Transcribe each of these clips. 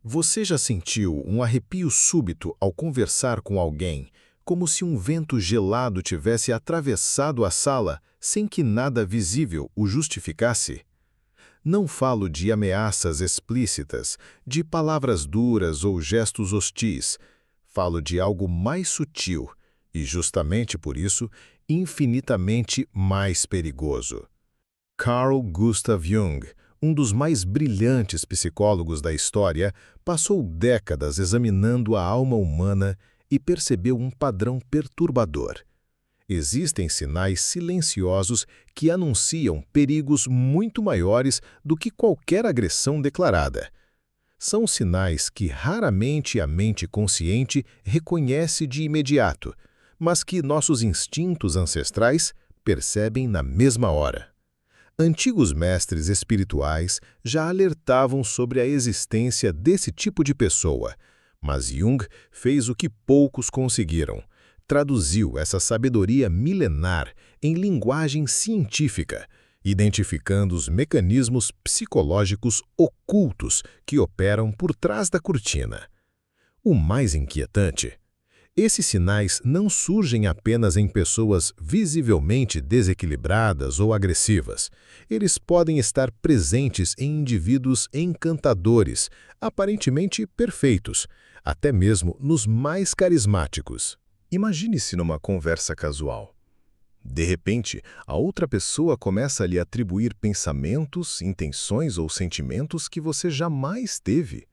Você já sentiu um arrepio súbito ao conversar com alguém, como se um vento gelado tivesse atravessado a sala sem que nada visível o justificasse? Não falo de ameaças explícitas, de palavras duras ou gestos hostis. Falo de algo mais sutil e, justamente por isso, infinitamente mais perigoso. Carl Gustav Jung, um dos mais brilhantes psicólogos da história, passou décadas examinando a alma humana e percebeu um padrão perturbador. Existem sinais silenciosos que anunciam perigos muito maiores do que qualquer agressão declarada. São sinais que raramente a mente consciente reconhece de imediato, mas que nossos instintos ancestrais percebem na mesma hora. Antigos mestres espirituais já alertavam sobre a existência desse tipo de pessoa, mas Jung fez o que poucos conseguiram. Traduziu essa sabedoria milenar em linguagem científica, identificando os mecanismos psicológicos ocultos que operam por trás da cortina. O mais inquietante: esses sinais não surgem apenas em pessoas visivelmente desequilibradas ou agressivas. Eles podem estar presentes em indivíduos encantadores, aparentemente perfeitos, até mesmo nos mais carismáticos. Imagine-se numa conversa casual. De repente, a outra pessoa começa a lhe atribuir pensamentos, intenções ou sentimentos que você jamais teve.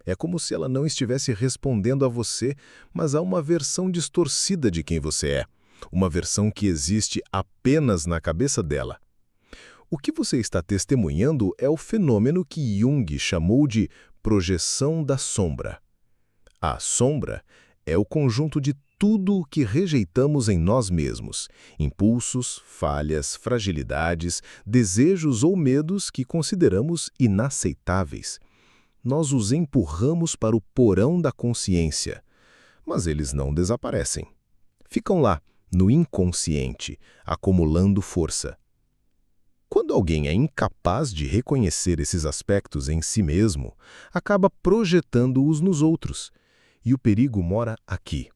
É como se ela não estivesse respondendo a você, mas a uma versão distorcida de quem você é, uma versão que existe apenas na cabeça dela. O que você está testemunhando é o fenômeno que Jung chamou de projeção da sombra. A sombra é o conjunto de tudo o que rejeitamos em nós mesmos: impulsos, falhas, fragilidades, desejos ou medos que consideramos inaceitáveis. Nós os empurramos para o porão da consciência, mas eles não desaparecem. Ficam lá, no inconsciente, acumulando força. Quando alguém é incapaz de reconhecer esses aspectos em si mesmo, acaba projetando-os nos outros. E o perigo mora aqui.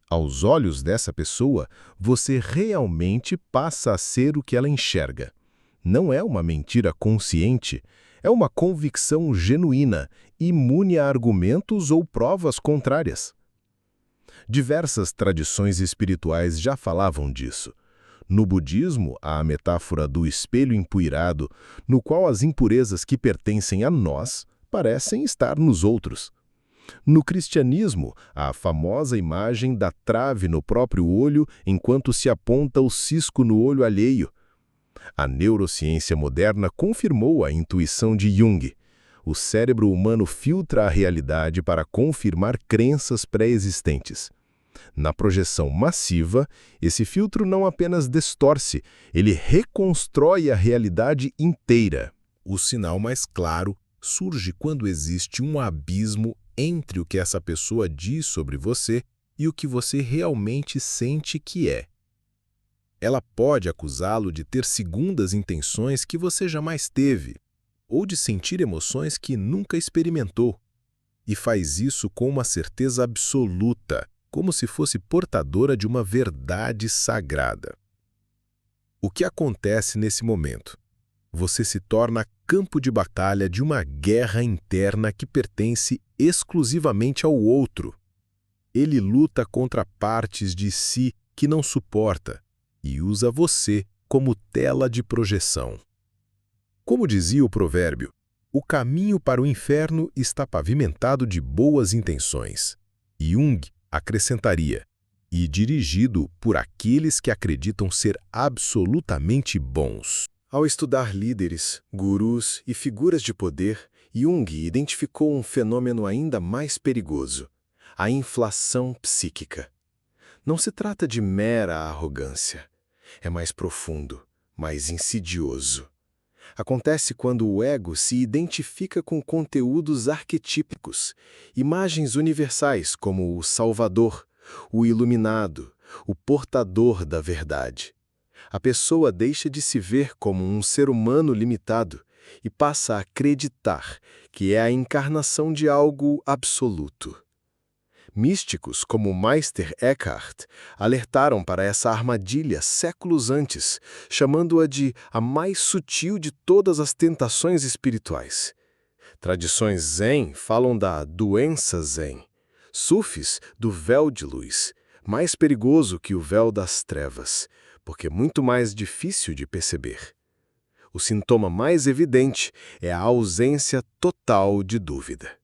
Aos olhos dessa pessoa, você realmente passa a ser o que ela enxerga. Não é uma mentira consciente, é uma convicção genuína, imune a argumentos ou provas contrárias. Diversas tradições espirituais já falavam disso. No budismo, há a metáfora do espelho empoeirado, no qual as impurezas que pertencem a nós parecem estar nos outros. No cristianismo, há a famosa imagem da trave no próprio olho enquanto se aponta o cisco no olho alheio. A neurociência moderna confirmou a intuição de Jung. O cérebro humano filtra a realidade para confirmar crenças pré-existentes. Na projeção massiva, esse filtro não apenas distorce, ele reconstrói a realidade inteira. O sinal mais claro surge quando existe um abismo entre o que essa pessoa diz sobre você e o que você realmente sente que é. Ela pode acusá-lo de ter segundas intenções que você jamais teve, ou de sentir emoções que nunca experimentou. E faz isso com uma certeza absoluta, como se fosse portadora de uma verdade sagrada. O que acontece nesse momento? Você se torna campo de batalha de uma guerra interna que pertence exclusivamente ao outro. Ele luta contra partes de si que não suporta e usa você como tela de projeção. Como dizia o provérbio, o caminho para o inferno está pavimentado de boas intenções. Jung acrescentaria, e dirigido por aqueles que acreditam ser absolutamente bons. Ao estudar líderes, gurus e figuras de poder, Jung identificou um fenômeno ainda mais perigoso: a inflação psíquica. Não se trata de mera arrogância. É mais profundo, mais insidioso. Acontece quando o ego se identifica com conteúdos arquetípicos, imagens universais como o Salvador, o Iluminado, o portador da verdade. A pessoa deixa de se ver como um ser humano limitado e passa a acreditar que é a encarnação de algo absoluto. Místicos como Meister Eckhart alertaram para essa armadilha séculos antes, chamando-a de a mais sutil de todas as tentações espirituais. Tradições Zen falam da doença Zen, Sufis do véu de luz, mais perigoso que o véu das trevas, porque muito mais difícil de perceber. O sintoma mais evidente é a ausência total de dúvida.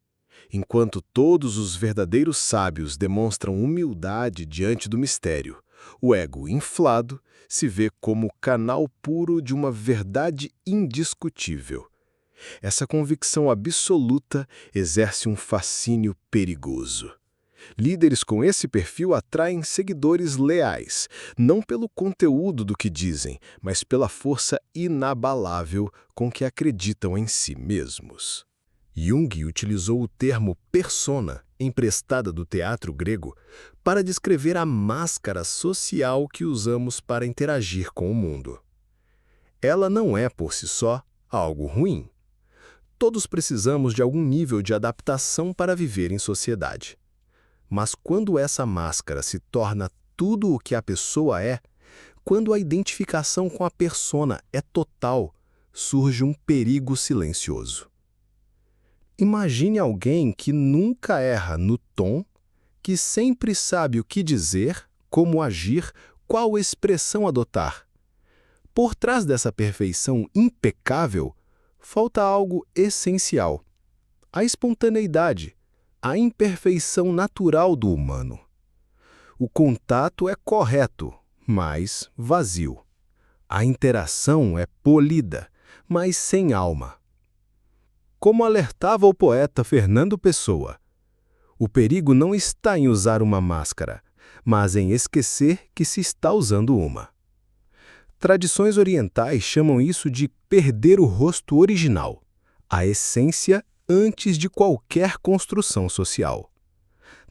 Enquanto todos os verdadeiros sábios demonstram humildade diante do mistério, o ego inflado se vê como canal puro de uma verdade indiscutível. Essa convicção absoluta exerce um fascínio perigoso. Líderes com esse perfil atraem seguidores leais, não pelo conteúdo do que dizem, mas pela força inabalável com que acreditam em si mesmos. Jung utilizou o termo persona, emprestada do teatro grego, para descrever a máscara social que usamos para interagir com o mundo. Ela não é, por si só, algo ruim. Todos precisamos de algum nível de adaptação para viver em sociedade. Mas quando essa máscara se torna tudo o que a pessoa é, quando a identificação com a persona é total, surge um perigo silencioso. Imagine alguém que nunca erra no tom, que sempre sabe o que dizer, como agir, qual expressão adotar. Por trás dessa perfeição impecável, falta algo essencial: a espontaneidade, a imperfeição natural do humano. O contato é correto, mas vazio. A interação é polida, mas sem alma. Como alertava o poeta Fernando Pessoa, o perigo não está em usar uma máscara, mas em esquecer que se está usando uma. Tradições orientais chamam isso de perder o rosto original, a essência antes de qualquer construção social.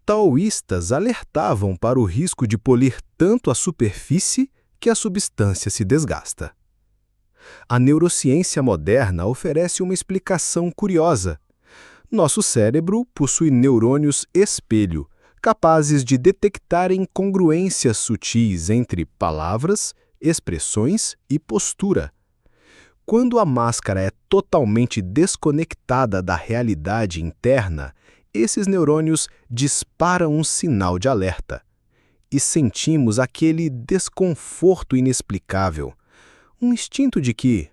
Taoístas alertavam para o risco de polir tanto a superfície que a substância se desgasta. A neurociência moderna oferece uma explicação curiosa. Nosso cérebro possui neurônios espelho, capazes de detectar incongruências sutis entre palavras, expressões e postura. Quando a máscara é totalmente desconectada da realidade interna, esses neurônios disparam um sinal de alerta. E sentimos aquele desconforto inexplicável, um instinto de que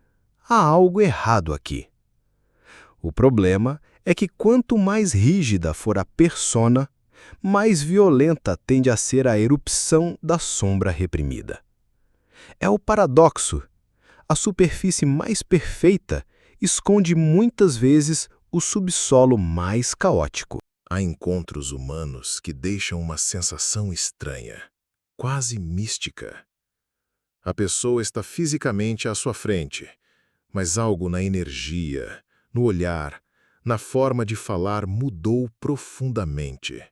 há algo errado aqui. O problema é que quanto mais rígida for a persona, mais violenta tende a ser a erupção da sombra reprimida. É o paradoxo. A superfície mais perfeita esconde muitas vezes o subsolo mais caótico. Há encontros humanos que deixam uma sensação estranha, quase mística. A pessoa está fisicamente à sua frente, mas algo na energia, no olhar, na forma de falar mudou profundamente.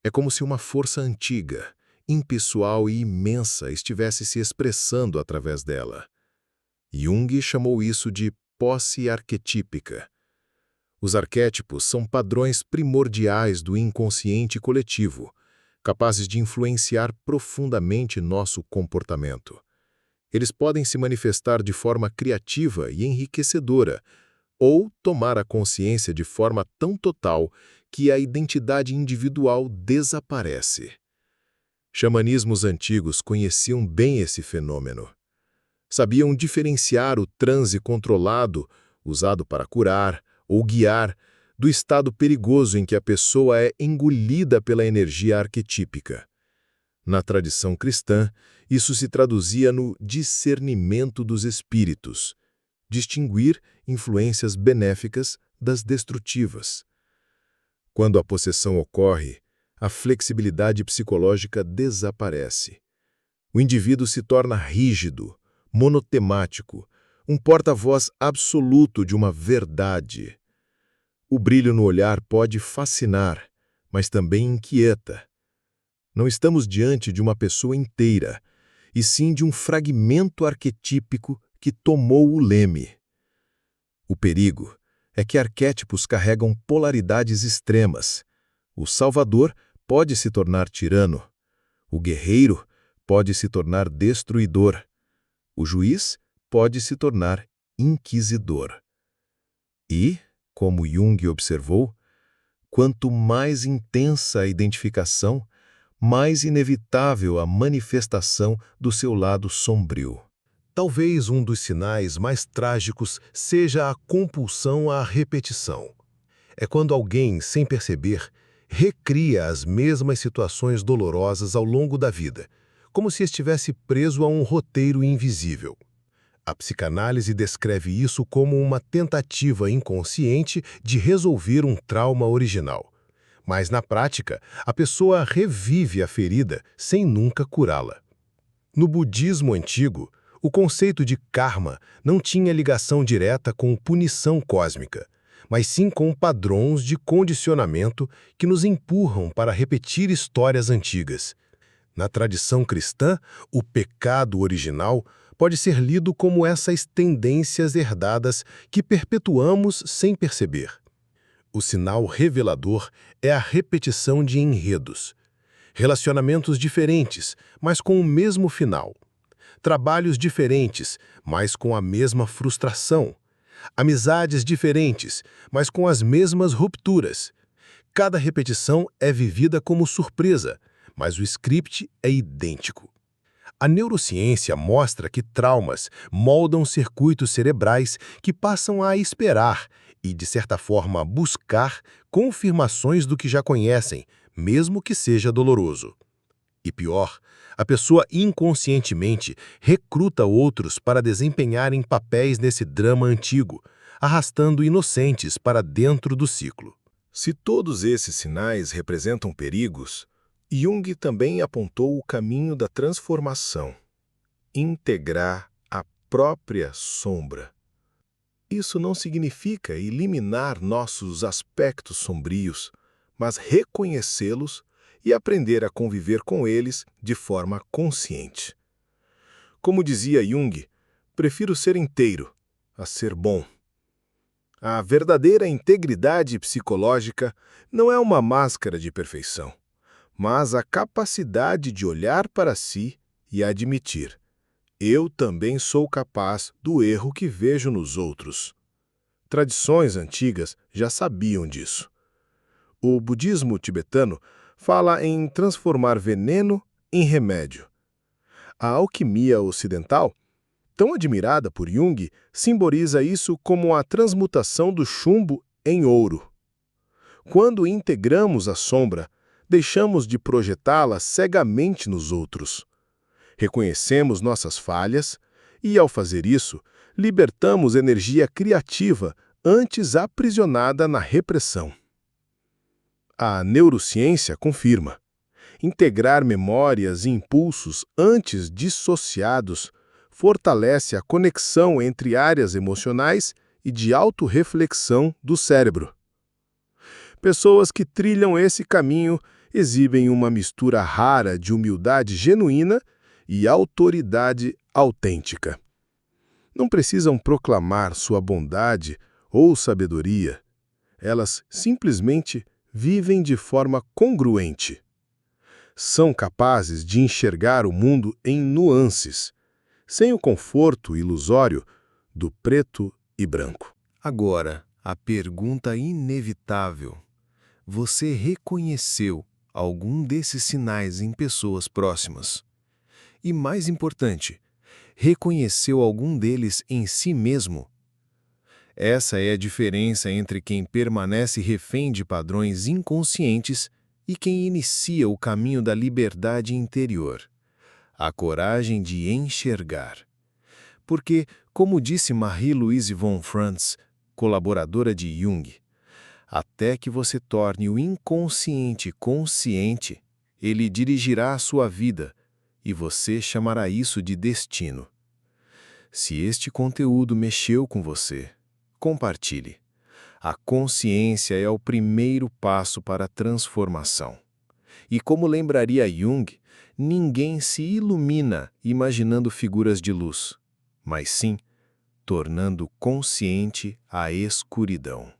É como se uma força antiga, impessoal e imensa estivesse se expressando através dela. Jung chamou isso de posse arquetípica. Os arquétipos são padrões primordiais do inconsciente coletivo, capazes de influenciar profundamente nosso comportamento. Eles podem se manifestar de forma criativa e enriquecedora, ou tomar a consciência de forma tão total que a identidade individual desaparece. Xamanismos antigos conheciam bem esse fenômeno. Sabiam diferenciar o transe controlado, usado para curar ou guiar, do estado perigoso em que a pessoa é engolida pela energia arquetípica. Na tradição cristã, isso se traduzia no discernimento dos espíritos, distinguir influências benéficas das destrutivas. Quando a possessão ocorre, a flexibilidade psicológica desaparece. O indivíduo se torna rígido, monotemático, um porta-voz absoluto de uma verdade. O brilho no olhar pode fascinar, mas também inquieta. Não estamos diante de uma pessoa inteira, e sim de um fragmento arquetípico que tomou o leme. O perigo é que arquétipos carregam polaridades extremas. O salvador pode se tornar tirano. O guerreiro pode se tornar destruidor. O juiz pode se tornar inquisidor. E, como Jung observou, quanto mais intensa a identificação, mais inevitável a manifestação do seu lado sombrio. Talvez um dos sinais mais trágicos seja a compulsão à repetição. É quando alguém, sem perceber, recria as mesmas situações dolorosas ao longo da vida, como se estivesse preso a um roteiro invisível. A psicanálise descreve isso como uma tentativa inconsciente de resolver um trauma original. Mas, na prática, a pessoa revive a ferida sem nunca curá-la. No budismo antigo, o conceito de karma não tinha ligação direta com punição cósmica, mas sim com padrões de condicionamento que nos empurram para repetir histórias antigas. Na tradição cristã, o pecado original pode ser lido como essas tendências herdadas que perpetuamos sem perceber. O sinal revelador é a repetição de enredos. Relacionamentos diferentes, mas com o mesmo final. Trabalhos diferentes, mas com a mesma frustração. Amizades diferentes, mas com as mesmas rupturas. Cada repetição é vivida como surpresa, mas o script é idêntico. A neurociência mostra que traumas moldam circuitos cerebrais que passam a esperar e, de certa forma, buscar confirmações do que já conhecem, mesmo que seja doloroso. E pior, a pessoa inconscientemente recruta outros para desempenharem papéis nesse drama antigo, arrastando inocentes para dentro do ciclo. Se todos esses sinais representam perigos, Jung também apontou o caminho da transformação: integrar a própria sombra. Isso não significa eliminar nossos aspectos sombrios, mas reconhecê-los e aprender a conviver com eles de forma consciente. Como dizia Jung, prefiro ser inteiro a ser bom. A verdadeira integridade psicológica não é uma máscara de perfeição, mas a capacidade de olhar para si e admitir: eu também sou capaz do erro que vejo nos outros. Tradições antigas já sabiam disso. O budismo tibetano fala em transformar veneno em remédio. A alquimia ocidental, tão admirada por Jung, simboliza isso como a transmutação do chumbo em ouro. Quando integramos a sombra, deixamos de projetá-la cegamente nos outros. Reconhecemos nossas falhas e, ao fazer isso, libertamos energia criativa antes aprisionada na repressão. A neurociência confirma: integrar memórias e impulsos antes dissociados fortalece a conexão entre áreas emocionais e de autorreflexão do cérebro. Pessoas que trilham esse caminho exibem uma mistura rara de humildade genuína e autoridade autêntica. Não precisam proclamar sua bondade ou sabedoria. Elas simplesmente vivem de forma congruente. São capazes de enxergar o mundo em nuances, sem o conforto ilusório do preto e branco. Agora, a pergunta inevitável: você reconheceu algum desses sinais em pessoas próximas? E, mais importante, reconheceu algum deles em si mesmo? Essa é a diferença entre quem permanece refém de padrões inconscientes e quem inicia o caminho da liberdade interior, a coragem de enxergar. Porque, como disse Marie-Louise von Franz, colaboradora de Jung, até que você torne o inconsciente consciente, ele dirigirá a sua vida, e você chamará isso de destino. Se este conteúdo mexeu com você, compartilhe. A consciência é o primeiro passo para a transformação. E como lembraria Jung, ninguém se ilumina imaginando figuras de luz, mas sim tornando consciente a escuridão.